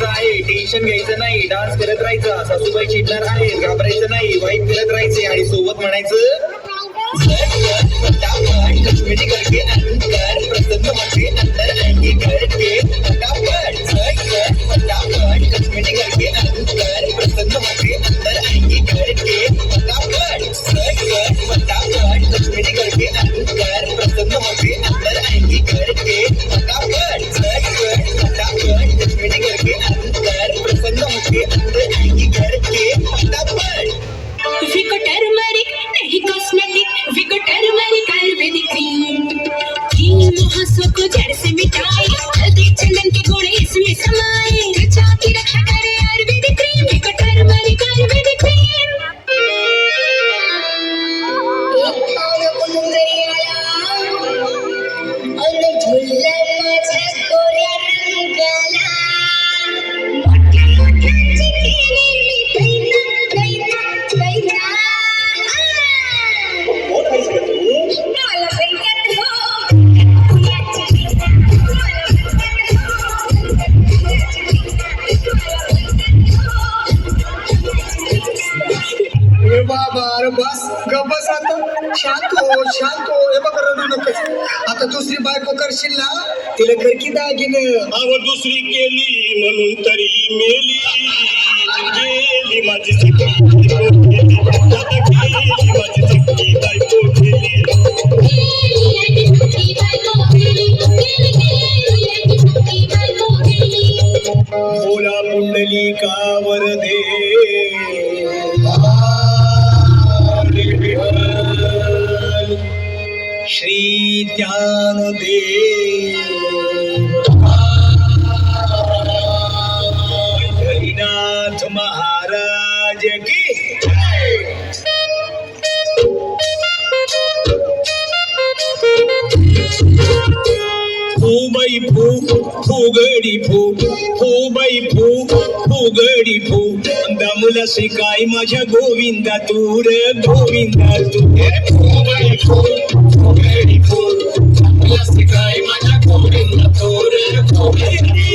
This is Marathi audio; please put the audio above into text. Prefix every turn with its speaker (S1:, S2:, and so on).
S1: करायचं आहे, टेन्शन घ्यायचं नाही, डान्स करत राहायचा, सासूबाई चिडणार आहे, घाबरायचं नाही, वाईट करत राहायचे आणि सोबत म्हणायचं फटाफट कश्मीरी करके अंदर प्रसन्न होते अंदर आएंगे करके फटाफट फटाफट कश्मीरी करके अंदर प्रसन्न होते अंदर आएंगे करके फटाफट फटाफट कश्मीरी करके अंदर प्रसन्न होते अंदर आएंगे करके फटाफट फटाफट कश्मीरी करके अंदर प्रसन्न होते अंदर आएंगे करके फटाफट
S2: Vigo turmeric, नहीं cosmetic, Vigo turmeric Ayurvedic cream, इन मुहासों को जड़ से मिटाए, हल्दी चंदन के गुण इसमें समाए, त्वचा की रक्षा करे आयुर्वेदिक cream, Vigo turmeric Ayurvedic cream.
S3: बस गबस आता शांत हो हे बघ रडू नकोस आता दुसरी बायको करशील ना तिला कर की दागिने
S4: अव दुसरी केली म्हणून तरी मेली गेली माझी सखी माझी सखी बायको गेली बोला पुंडलिकावर दे श्री ज्ञानदेव पंढरीनाथ महाराज की फूबाई फू फुगडी फू फूबाई फू फुगडी फू दमला शिकाय माझ्या गोविंदा तू रे गोविंदा तू फूबाई फू फुगडी फू दमला शिकाय माझ्या गोविंदा तू रे गोविंदा